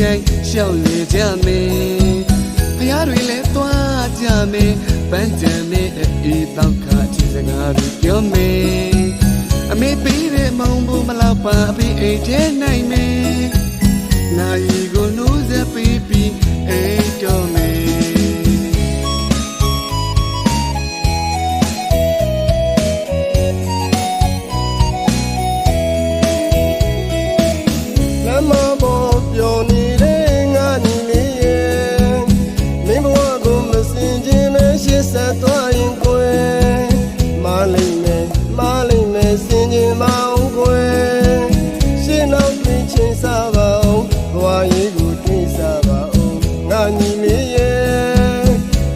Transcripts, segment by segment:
ချိန်ရှောက်လေကြမယ်ဖယားတွေလည်းသွားကြမယ်ပန်းကြံနဲ့အေးတောက်ခါချစ်စကားတွေပြောမယ်အမေပေးတဲ့မောင်ဘူးမလောက်ပါအဖေအိတ်ထဲနိုင်မယ်နိုင်ကိုနိုးစက်ပေးပြီးအိတ်တော်မယ်ဆက်သွားရင်ကွယ်မလိမ့်မယ်စင်ကြီးမောင်ကွယ်ရှင်းနောက်ပြင်ချင်းစားပါအောင်ဘဝရေးကိုတွေးစားပါအောင်ငါညီလေးရဲ့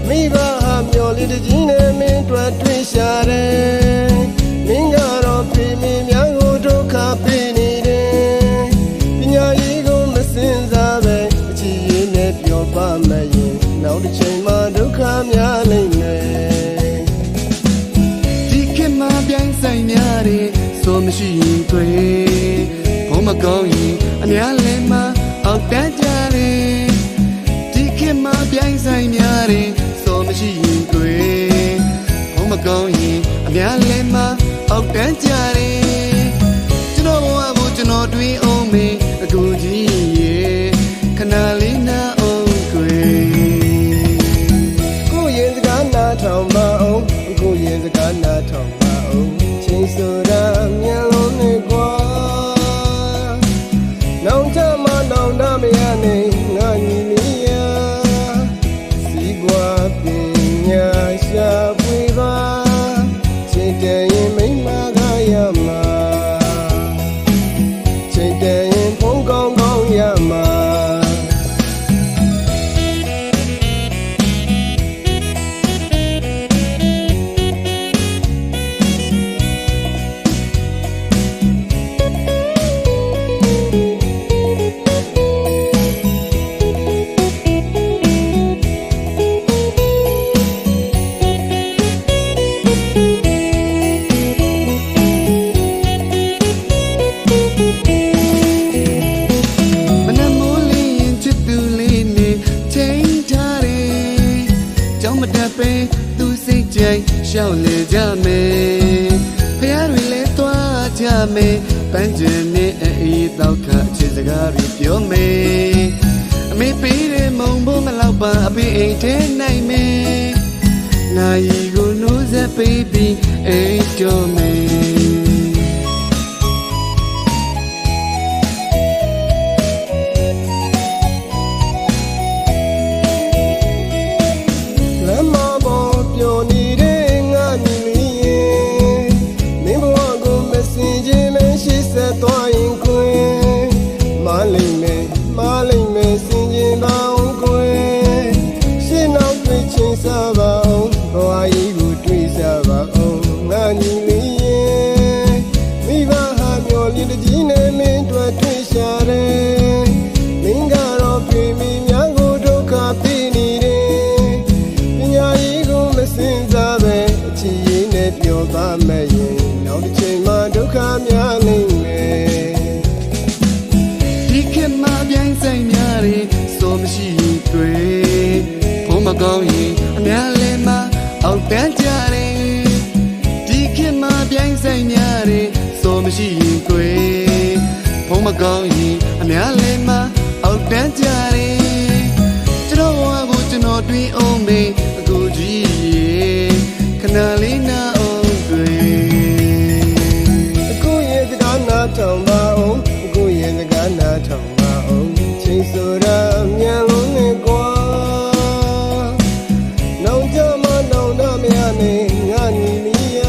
မိဘဟာမျော်လေးတကြီးနဲ့မင်းတွေ့တွေ့ရှာတယ်မင်းကတော့ဖေမင်းများကိုဒုက္ခပေးနေတယ်ပညာရေးကိုမစင်စားပဲအချစ်ရင်းနဲ့ပြောပါမယ်ရင်နောက်တစ်ချိန်မှာဒုက္ခများလိမ့်မယ်ဒီခေတ်မှာပြိုင်ဆိုင်များတယ်ဆိုမရှိရင်တွေ့ဘုံမကောင်းရင်အများလည်းမအောက်တန်းကြတယ်ဒီခေတ်မှာပြိုင်ဆိုင်များတယ်ဆိုမရှိရင်တွေ့ဘုံမကောင်းရင်အများလည်းမအောက်တန်းကြတယ်ကျွန်တော်ဘဝကိုကျွန်တော်တွေးအောင်မေးအခုကြီးရေခဏလေးနာအောင်ထောင်ပါအောင်ကိုရင်စကားနာထောင်ပါအောင်ချိန်ဆိုတာမြန်လုံးနဲ့ကွာနောင်ချမနောင်တမရနဲ့ငါညီလေးရစီပွားပညာရှာဖွေပါချိန်တန်ရင်မိမကရမှာချိန်တန်ရင်ဖုန်းကောင်းကောင်းရမှာသူစိတ်ကြိုက်ရှောက်လေကြမယ်ဖယားတွေလည်းသွားကြမယ်ပန်းကျင်နဲ့အေးတောက်ခါချစ်စကားတွေပြောမယ်အမေပေးတဲ့မုံဘုံမလောက်ပါအဖေအိတ်ထဲနိုင်မယ်နိုင်ကိုနိုးစက်ပေးပြီးအိတ်တော်မယ်သွားရင်ကွယ်မလိမ့်မယ်စင်ကြီးပေါင်းကွယ်ရှင်းနောက်တွေ့ချင်းစားပါအောင်ဘဝကြီးကိုတွေးစားပါအောင်ငါညီလေးရဲ့မိဘဟာမျော်လင့်တကြီးနဲ့မင်းတွေ့တွေ့ရှာတယ်မင်းကတော့ဖေမင်းများကိုဒုက္ခပေးနေတယ်ပညာရေးကိုမစင်စားပဲအချစ်ရင်းနဲ့ပြောပါမယ်ရင်နောက်တစ်ချိန်မှာဒုက္ခများလိမ့်ဆိုင်များတယ်ဆိုမရှိရင်တွေ့ဘုံမကောင်းရင်အများလည်းမအောက်တန်းကြတယ်ဒီခေတ်မှာပြိုင်ဆိုင်များတယ်ဆိုမရှိရင်တွေ့ဘုံမကောင်းရင်အများလည်းမအောက်တန်းကြတယ်ကျွန်တော်ဘဝကိုကျွန်တော်တွေးအောင်မေးအခုကြီးရေခဏလေးနာအောင်တွေ့အခုရဲ့စကားနာထောင်ပါအောင်အခုရဲ့စကားနာထောင်ပါအောင်ချိန်ဆိုတာမြန်လုံးနဲ့ကွာနောင်ကြမနောင်တမရနဲ့ငါညီလေးရ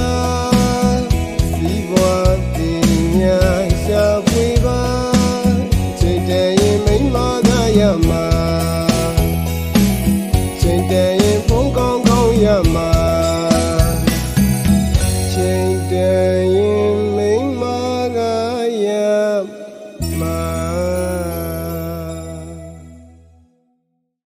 စီပွားပညာရှာဖွေပါချိန်တန်ရင်မိမကရမှာချိန်တန်ရင်ဖုန်းကောင်းကောင်းရမှာချိန်တန်ရင်မိမကရ